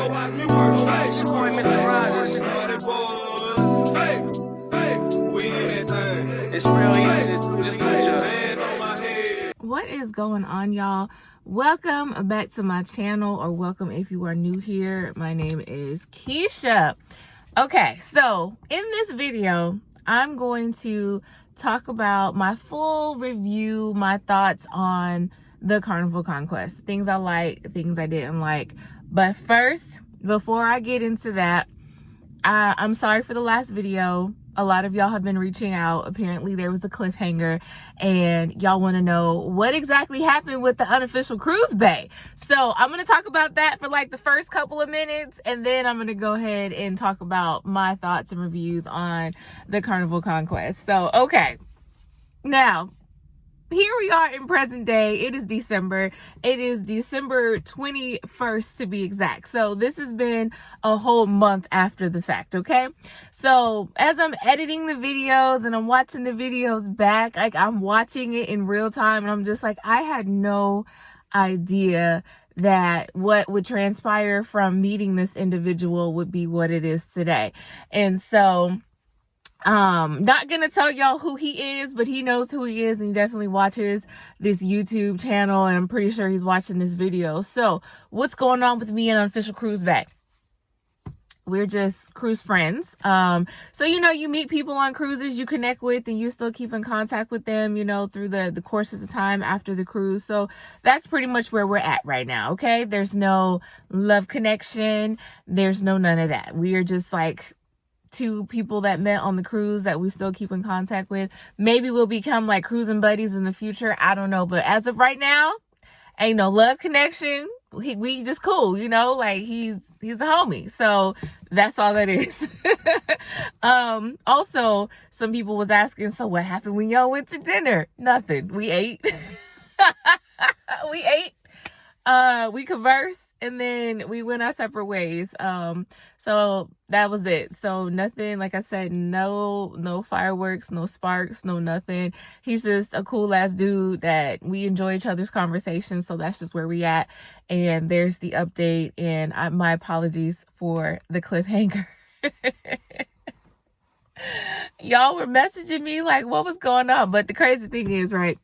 watch me work. Hey, we in that thing. It's real easy to just put your hand on my head. What is going on, y'all? Welcome back to my channel, or welcome if you are new here. My name is Keisha. Okay, so in this video, I'm going to talk about my full review, my thoughts on the Carnival Conquest, things I like, things I didn't like. But first, before I get into that, I'm sorry for the last video. A lot of y'all have been reaching out. Apparently there was a cliffhanger and y'all want to know what exactly happened with the unofficial cruise bay. So I'm going to talk about that for like the first couple of minutes, and then I'm going to go ahead and talk about my thoughts and reviews on the Carnival Conquest. So, okay. Now, here we are in present day. It is December. It is December 21st to be exact. So this has been a whole month after the fact, okay? So as I'm editing the videos and I'm watching the videos back, like I'm watching it in real time, and I'm just like, I had no idea that what would transpire from meeting this individual would be what it is today. And so not gonna tell y'all who he is, but he knows who he is, and he definitely watches this YouTube channel, and I'm pretty sure he's watching this video. So what's going on with me and Unofficial Cruise Back? We're just cruise friends. So, you know, you meet people on cruises you connect with, and you still keep in contact with them, you know, through the course of the time after the cruise. So that's pretty much where we're at right now. Okay. There's no love connection. There's no none of that. We are just like two people that met on the cruise that we still keep in contact with. Maybe we'll become like cruising buddies in the future. I don't know. But as of right now, ain't no love connection. We just cool, you know, like he's a homie. So that's all that is. Also, some people was asking, so what happened when y'all went to dinner? Nothing. We ate. We ate. We conversed, and then we went our separate ways. So that was it. So nothing, like I said, no fireworks, no sparks, no nothing. He's just a cool ass dude that we enjoy each other's conversations. So that's just where we at. And there's the update, and my apologies for the cliffhanger. Y'all were messaging me like, what was going on? But the crazy thing is, right?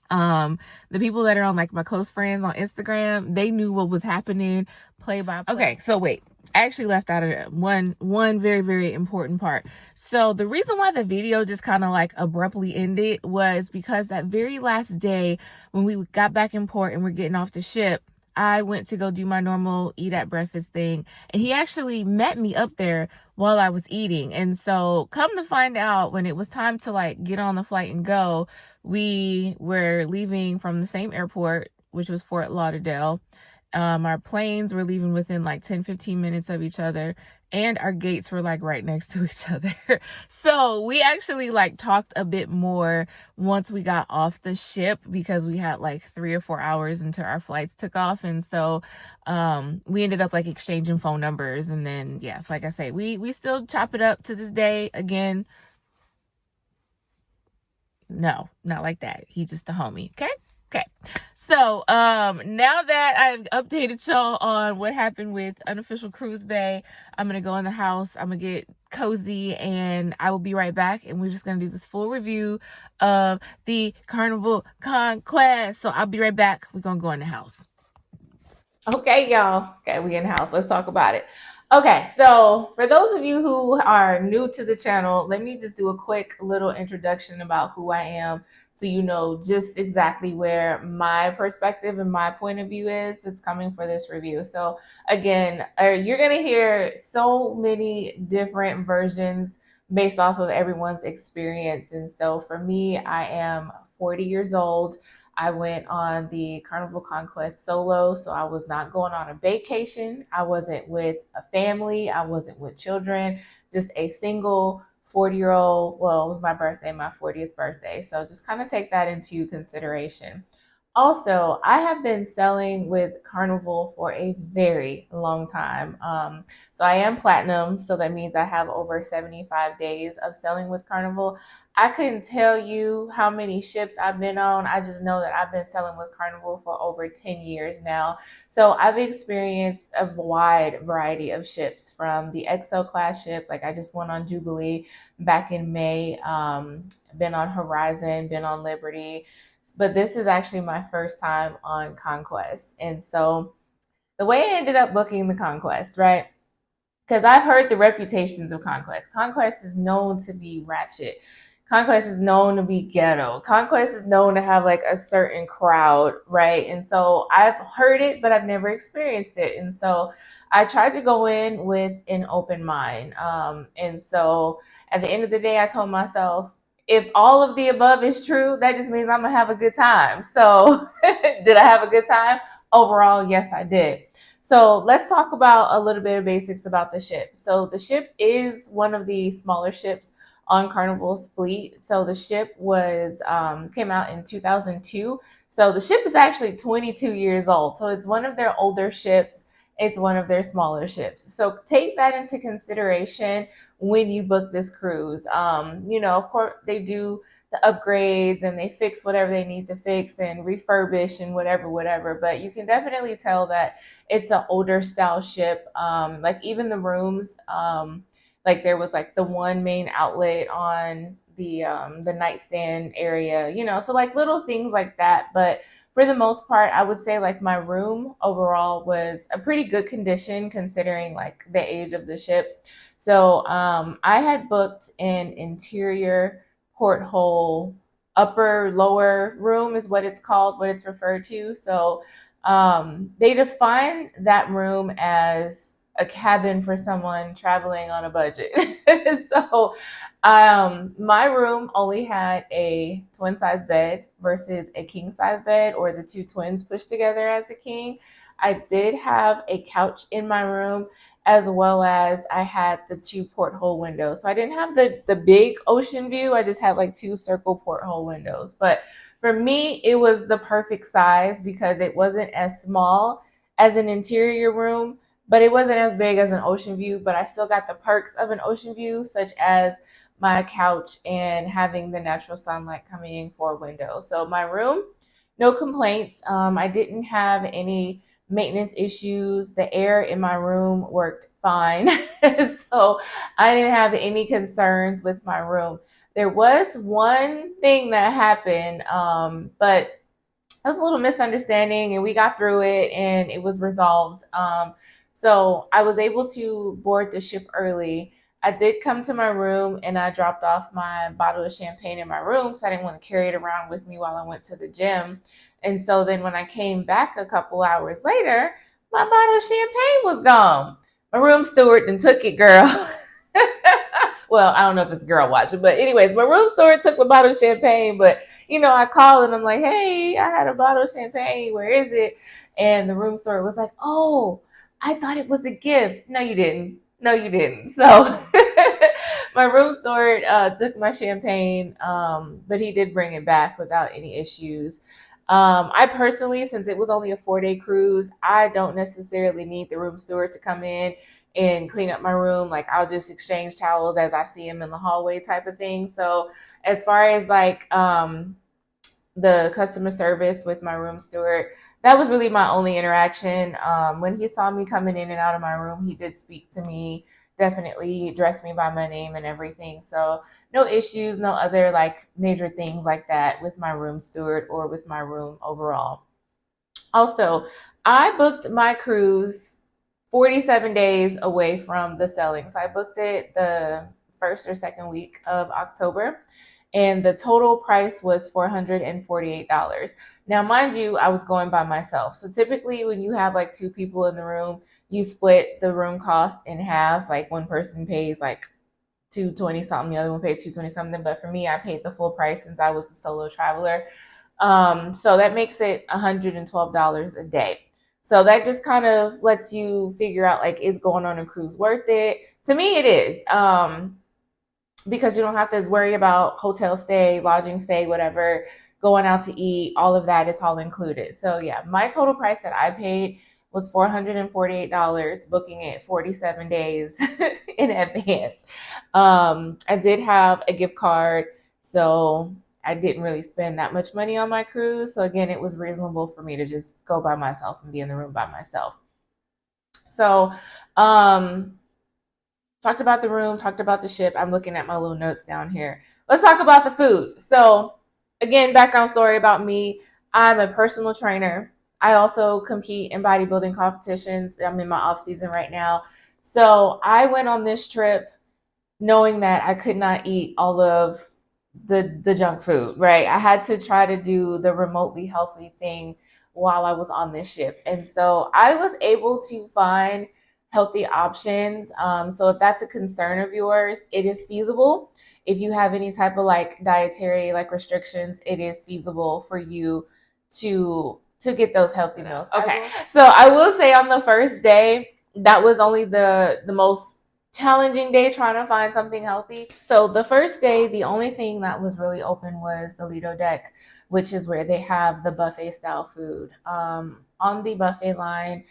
The people that are on like my close friends on Instagram, they knew what was happening play by play. Okay, so wait, I actually left out of one very, very important part. So the reason why the video just kind of like abruptly ended was because that very last day when we got back in port and we're getting off the ship, I went to go do my normal eat at breakfast thing, and he actually met me up there while I was eating. And so come to find out, when it was time to like get on the flight and go, we were leaving from the same airport, which was Fort Lauderdale. Our planes were leaving within like 10-15 minutes of each other, and our gates were like right next to each other. So we actually like talked a bit more once we got off the ship, because we had like 3 or 4 hours until our flights took off. And so we ended up like exchanging phone numbers, and then yes, like I say, we still chop it up to this day. Again, no, not like that. He's just a homie. Okay. So, now that I've updated y'all on what happened with Unofficial Cruise Bay, I'm going to go in the house. I'm going to get cozy, and I will be right back. And we're just going to do this full review of the Carnival Conquest. So I'll be right back. We're going to go in the house. Okay, y'all. Okay, we in the house. Let's talk about it. Okay, so for those of you who are new to the channel, let me just do a quick little introduction about who I am, so you know just exactly where my perspective and my point of view is. It's coming for this review. So again, you're going to hear so many different versions based off of everyone's experience. And so for me, I am 40 years old. I went on the Carnival Conquest solo, so I was not going on a vacation. I wasn't with a family. I wasn't with children, just a single 40-year-old. Well, it was my birthday, my 40th birthday. So just kind of take that into consideration. Also, I have been selling with Carnival for a very long time. So I am platinum, so that means I have over 75 days of selling with Carnival. I couldn't tell you how many ships I've been on. I just know that I've been sailing with Carnival for over 10 years now. So I've experienced a wide variety of ships, from the XO class ship, like I just went on Jubilee back in May, been on Horizon, been on Liberty. But this is actually my first time on Conquest. And so the way I ended up booking the Conquest, right? Because I've heard the reputations of Conquest. Conquest is known to be ratchet. Conquest is known to be ghetto. Conquest is known to have like a certain crowd, right? And so I've heard it, but I've never experienced it. And so I tried to go in with an open mind. And so at the end of the day, I told myself, if all of the above is true, that just means I'm gonna have a good time. So did I have a good time? Overall, yes, I did. So let's talk about a little bit of basics about the ship. So the ship is one of the smaller ships on Carnival's fleet. So the ship was came out in 2002. So the ship is actually 22 years old. So it's one of their older ships. It's one of their smaller ships. So take that into consideration when you book this cruise. Of course, they do the upgrades and they fix whatever they need to fix and refurbish and whatever. But you can definitely tell that it's an older style ship. Like even the rooms, like there was like the one main outlet on the nightstand area, so like little things like that. But for the most part, I would say like my room overall was a pretty good condition considering like the age of the ship. So I had booked an interior porthole upper lower room is what it's called, what it's referred to. So they define that room as a cabin for someone traveling on a budget. So my room only had a twin size bed versus a king size bed, or the two twins pushed together as a king. I did have a couch in my room, as well as I had the two porthole windows. So I didn't have the big ocean view. I just had like two circle porthole windows. But for me, it was the perfect size because it wasn't as small as an interior room, but it wasn't as big as an ocean view. But I still got the perks of an ocean view, such as my couch and having the natural sunlight coming in for a window. So my room, no complaints. I didn't have any maintenance issues. The air in my room worked fine. So I didn't have any concerns with my room. There was one thing that happened, but it was a little misunderstanding and we got through it and it was resolved. So I was able to board the ship early. I did come to my room and I dropped off my bottle of champagne in my room because I didn't want to carry it around with me while I went to the gym. And so then when I came back a couple hours later, my bottle of champagne was gone. My room steward then took it, girl. Well, I don't know if it's a girl watching, but anyways, my room steward took my bottle of champagne. But, I called and I'm like, hey, I had a bottle of champagne. Where is it? And the room steward was like, oh, I thought it was a gift. No, you didn't. No, you didn't. So my room steward took my champagne, but he did bring it back without any issues. I personally, since it was only a 4-day cruise, I don't necessarily need the room steward to come in and clean up my room. Like I'll just exchange towels as I see them in the hallway type of thing. So as far as like the customer service with my room steward, that was really my only interaction. When he saw me coming in and out of my room, he did speak to me, definitely addressed me by my name and everything. So no issues, no other like major things like that with my room steward or with my room overall. Also, I booked my cruise 47 days away from the sailing. So I booked it the first or second week of October, and the total price was $448. Now, mind you, I was going by myself. So typically when you have like two people in the room, you split the room cost in half. Like one person pays like 220 something, the other one paid 220 something. But for me, I paid the full price since I was a solo traveler. So that makes it $112 a day. So that just kind of lets you figure out like, is going on a cruise worth it? To me, it is. Because you don't have to worry about hotel stay, lodging stay, whatever, going out to eat, all of that. It's all included. So yeah, my total price that I paid was $448, booking it 47 days in advance. I did have a gift card So I didn't really spend that much money on my cruise. So again, it was reasonable for me to just go by myself and be in the room by myself. So, talked about the room, talked about the ship. I'm looking at my little notes down here. Let's talk about the food. So, again, background story about me. I'm a personal trainer. I also compete in bodybuilding competitions. I'm in my off season right now. So, I went on this trip knowing that I could not eat all of the junk food, right? I had to try to do the remotely healthy thing while I was on this ship. And so I was able to find healthy options. So if that's a concern of yours, it is feasible. If you have any type of like dietary like restrictions, it is feasible for you to get those healthy meals. Okay. So I will say on the first day, that was only the most challenging day trying to find something healthy. So the first day, the only thing that was really open was the Lido deck, which is where they have the buffet style food. On the buffet line,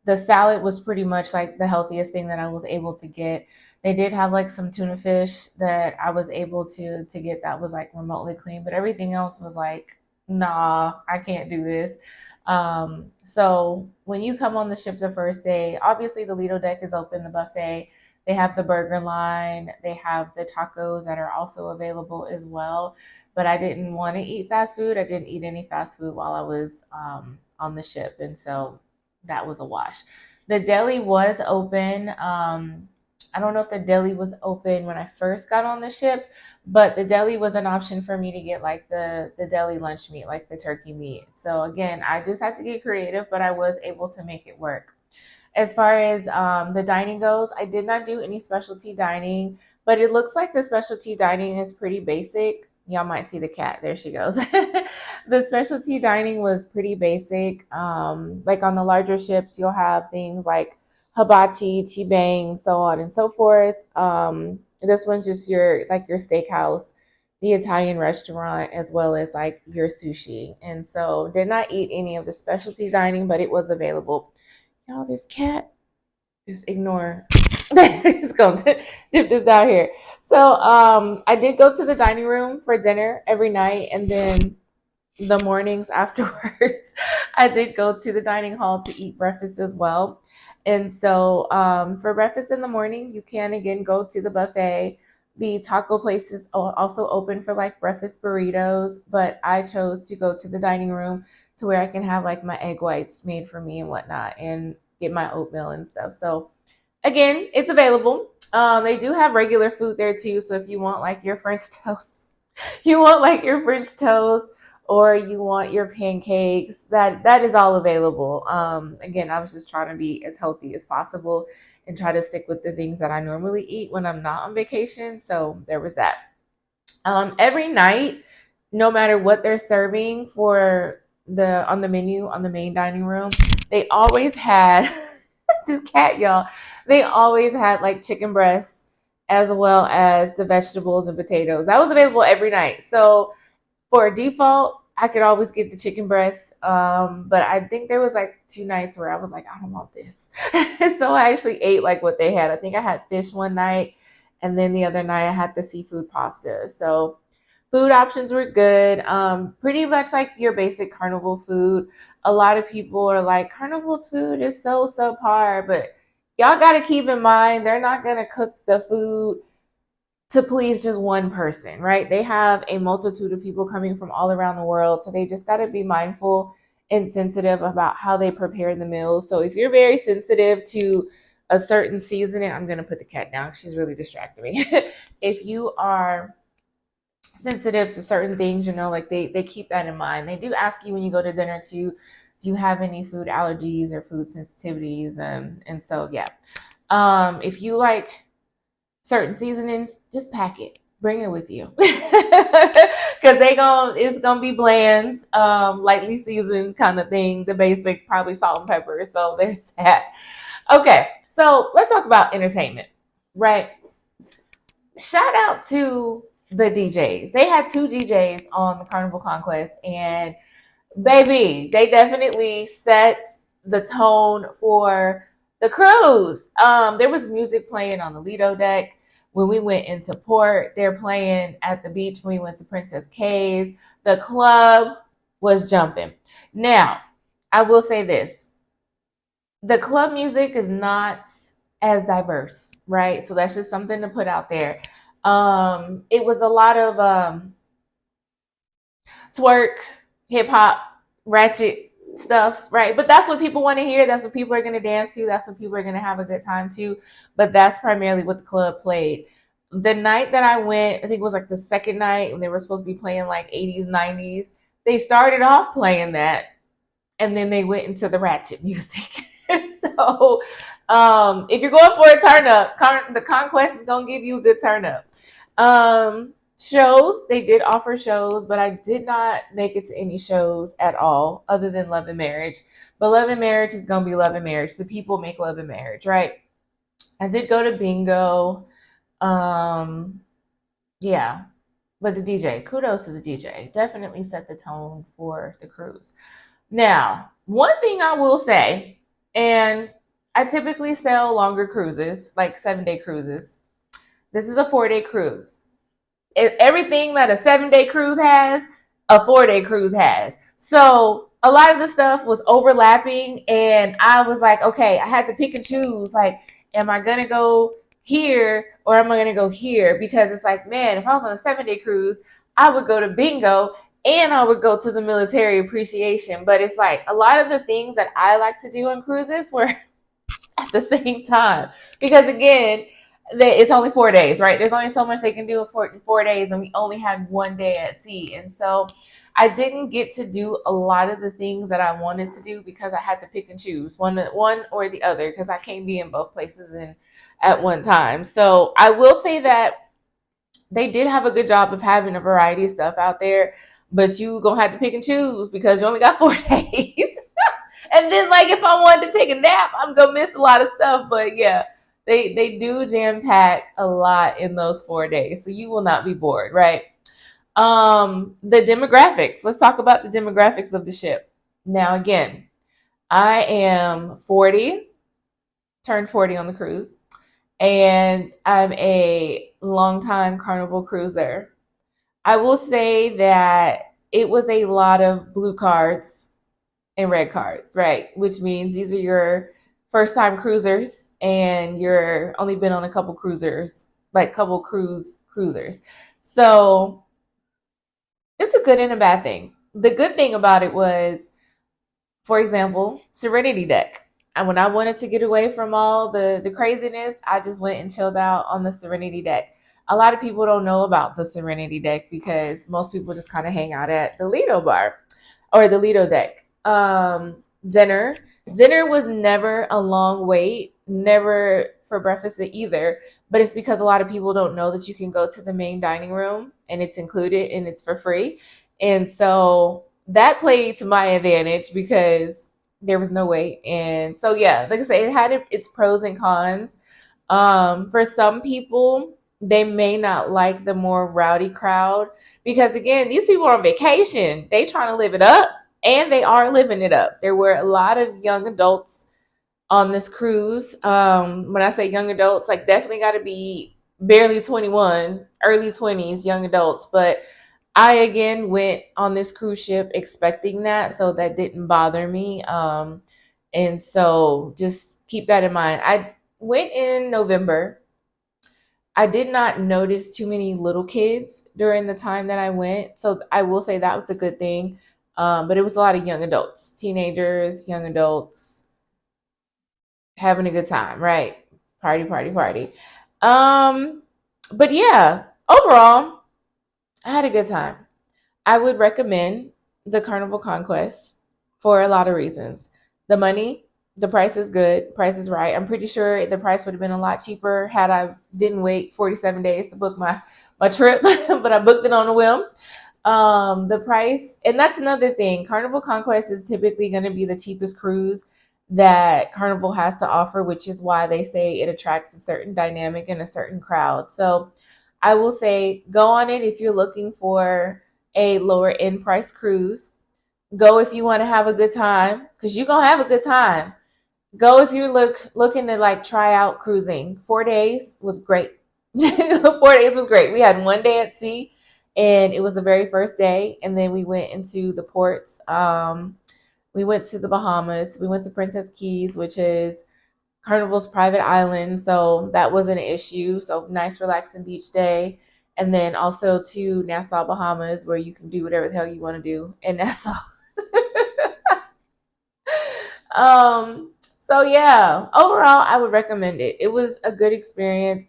the salad was pretty much like the healthiest thing that I was able to get. They did have like some tuna fish that I was able to get that was like remotely clean, but everything else was like, nah, I can't do this. So when you come on the ship the first day, obviously the Lido deck is open, the buffet. They have the burger line. They have the tacos that are also available as well. But I didn't want to eat fast food. I didn't eat any fast food while I was on the ship. And so that was a wash. The deli was open. I don't know if the deli was open when I first got on the ship, but the deli was an option for me to get like the deli lunch meat, like the turkey meat. So again, I just had to get creative, but I was able to make it work. As far as the dining goes, I did not do any specialty dining, but it looks like the specialty dining is pretty basic. Y'all might see the cat. There she goes. The specialty dining was pretty basic. Like on the larger ships, you'll have things like hibachi, chi-bang, so on and so forth. This one's just your steakhouse, the Italian restaurant, as well as like your sushi. And so did not eat any of the specialty dining, but it was available. Y'all, this cat, just ignore. It's going to dip this down here. So I did go to the dining room for dinner every night, and then the mornings afterwards, I did go to the dining hall to eat breakfast as well. And so for breakfast in the morning, you can again go to the buffet. The taco place is also open for like breakfast burritos, but I chose to go to the dining room to where I can have like my egg whites made for me and whatnot and get my oatmeal and stuff. So again, it's available. They do have regular food there too. So if you want like your French toast, you want like your French toast, or you want your pancakes, that is all available. Again, I was just trying to be as healthy as possible and try to stick with the things that I normally eat when I'm not on vacation. So there was that. Every night, no matter what they're serving for on the menu on the main dining room, they always had this cat, y'all. They always had like chicken breasts as well as the vegetables and potatoes. That was available every night. So for default, I could always get the chicken breast. But I think there was like 2 nights where I was like, I don't want this. So I actually ate like what they had. I think I had fish one night, and then the other night I had the seafood pasta. So food options were good. Pretty much like your basic Carnival food. A lot of people are like, Carnival's food is so subpar, but y'all got to keep in mind, they're not going to cook the food to please just one person, right? They have a multitude of people coming from all around the world. So they just got to be mindful and sensitive about how they prepare the meals. So if you're very sensitive to a certain seasoning, I'm going to put the cat down. She's really distracting me. If you are sensitive to certain things, like they keep that in mind. They do ask you when you go to dinner too, do you have any food allergies or food sensitivities? And so, yeah. If you like certain seasonings, just pack it, bring it with you. Because it's gonna be bland, lightly seasoned kind of thing, the basic, probably salt and pepper. So there's that. Okay, so let's talk about entertainment, right? Shout out to the DJs. They had 2 DJs on the Carnival Conquest, and baby, they definitely set the tone for the cruise. There was music playing on the Lido deck, When we went into port, they're playing at the beach. When we went to Princess K's, the club was jumping. Now, I will say this. The club music is not as diverse, right? So that's just something to put out there. It was a lot of twerk, hip hop, ratchet stuff, right? But that's what people want to hear. That's what people are going to dance to. That's what people are going to have a good time to. But that's primarily what the club played. The night that I went, I think it was like the second night when they were supposed to be playing like 80s, 90s. They started off playing that and then they went into the ratchet music. So if you're going for a turn up, the Conquest is going to give you a good turn up. Shows, they did offer shows, but I did not make it to any shows at all other than Love and Marriage. But Love and Marriage is going to be Love and Marriage. The people make Love and Marriage, right? I did go to bingo. Yeah, but the DJ, kudos to the DJ, definitely set the tone for the cruise. Now, one thing I will say, and I typically sell longer cruises, like 7-day cruises. This is a 4-day cruise. Everything that a 7-day cruise has, a 4-day cruise has. So a lot of the stuff was overlapping, and I was like, okay, I had to pick and choose. Like, am I gonna go here or am I gonna go here? Because it's like, man, if I was on a 7-day cruise, I would go to bingo and I would go to the military appreciation. But it's like a lot of the things that I like to do on cruises were at the same time. Because again, it's only 4 days, right? There's only so much they can do in 4 days, and we only had 1 day at sea. And so I didn't get to do a lot of the things that I wanted to do because I had to pick and choose one or the other, because I can't be in both places at one time. So I will say that they did have a good job of having a variety of stuff out there, but you gonna have to pick and choose because you only got 4 days. And then, like, if I wanted to take a nap, I'm gonna miss a lot of stuff. But yeah, they do jam pack a lot in those 4 days, so you will not be bored, right? The demographics. Let's talk about the demographics of the ship. Now, again, I am 40, turned 40 on the cruise, and I'm a longtime Carnival cruiser. I will say that it was a lot of blue cards and red cards, right? Which means these are your first time cruisers and you're only been on a couple cruisers, like couple cruisers. So it's a good and a bad thing. The good thing about it was, for example, Serenity Deck. And when I wanted to get away from all the craziness, I just went and chilled out on the Serenity Deck. A lot of people don't know about the Serenity Deck because most people just kind of hang out at the Lido bar or the Lido Deck. Dinner. Dinner was never a long wait, never for breakfast either. But it's because a lot of people don't know that you can go to the main dining room and it's included and it's for free. And so that played to my advantage because there was no wait. And so, yeah, like I said, it had its pros and cons. For some people, they may not like the more rowdy crowd because, again, these people are on vacation. They trying to live it up, and they are living it up. There were a lot of young adults on this cruise. When I say young adults, like definitely got to be barely 21, early 20s, young adults. But I, again, went on this cruise ship expecting that, so that didn't bother me. And so just keep that in mind. I went in November. I did not notice too many little kids during the time that I went. So I will say that was a good thing. But it was a lot of young adults, teenagers, young adults having a good time, right? Party, party, party. But yeah, overall, I had a good time. I would recommend the Carnival Conquest for a lot of reasons. The money, the price is good, price is right. I'm pretty sure the price would have been a lot cheaper had I didn't wait 47 days to book my trip, but I booked it on a whim. The price, and that's another thing. Carnival Conquest is typically going to be the cheapest cruise that Carnival has to offer, which is why they say it attracts a certain dynamic and a certain crowd. So I will say go on it if you're looking for a lower end price cruise. Go if you want to have a good time, because you're going to have a good time. Go if you're looking to like try out cruising. 4 days was great. 4 days was great. We had one day at sea, and it was the very first day. And then we went into the ports. We went to the Bahamas. We went to Princess Keys, which is Carnival's private island. So that wasn't an issue. So nice, relaxing beach day. And then also to Nassau, Bahamas, where you can do whatever the hell you want to do in Nassau. So yeah, overall, I would recommend it. It was a good experience.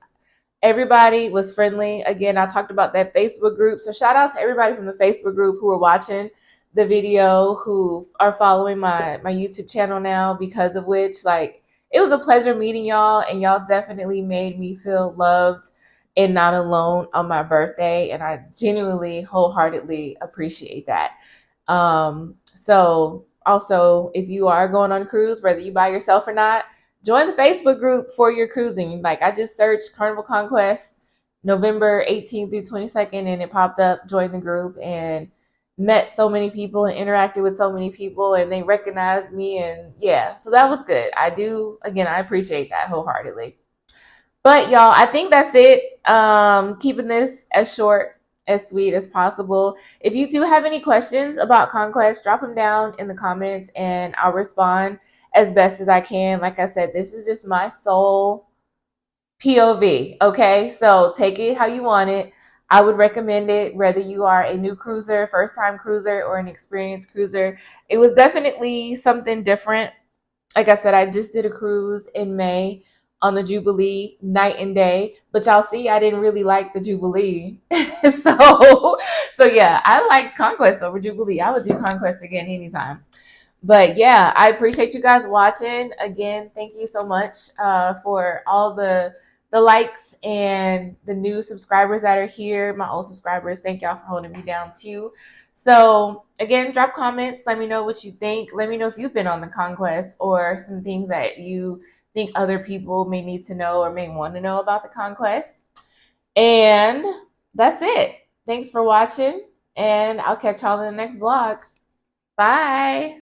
Everybody was friendly. Again, I talked about that Facebook group. So shout out to everybody from the Facebook group who are watching the video, who are following my YouTube channel now, because of which, like, it was a pleasure meeting y'all, and y'all definitely made me feel loved and not alone on my birthday. And I genuinely, wholeheartedly appreciate that. So also, if you are going on a cruise, whether you by yourself or not, join the Facebook group for your cruising. Like, I just searched Carnival Conquest November 18th through 22nd, and it popped up. Join the group, and met so many people and interacted with so many people, and they recognized me. And yeah, so that was good. I appreciate that wholeheartedly. But y'all, I think that's it. Keeping this as short, as sweet as possible. If you do have any questions about Conquest, drop them down in the comments and I'll respond as best as I can. Like I said, this is just my sole POV. Okay, so take it how you want it. I would recommend it whether you are a new cruiser, first time cruiser, or an experienced cruiser. It was definitely something different. Like I said, I just did a cruise in May on the Jubilee, night and day. But y'all see, I didn't really like the Jubilee. So yeah, I liked Conquest over Jubilee. I would do Conquest again anytime. But yeah, I appreciate you guys watching. Again, thank you so much for all the likes and the new subscribers that are here. My old subscribers, thank y'all for holding me down too. So again, drop comments. Let me know what you think. Let me know if you've been on the Conquest, or some things that you think other people may need to know or may want to know about the Conquest. And that's it. Thanks for watching, and I'll catch y'all in the next vlog. Bye.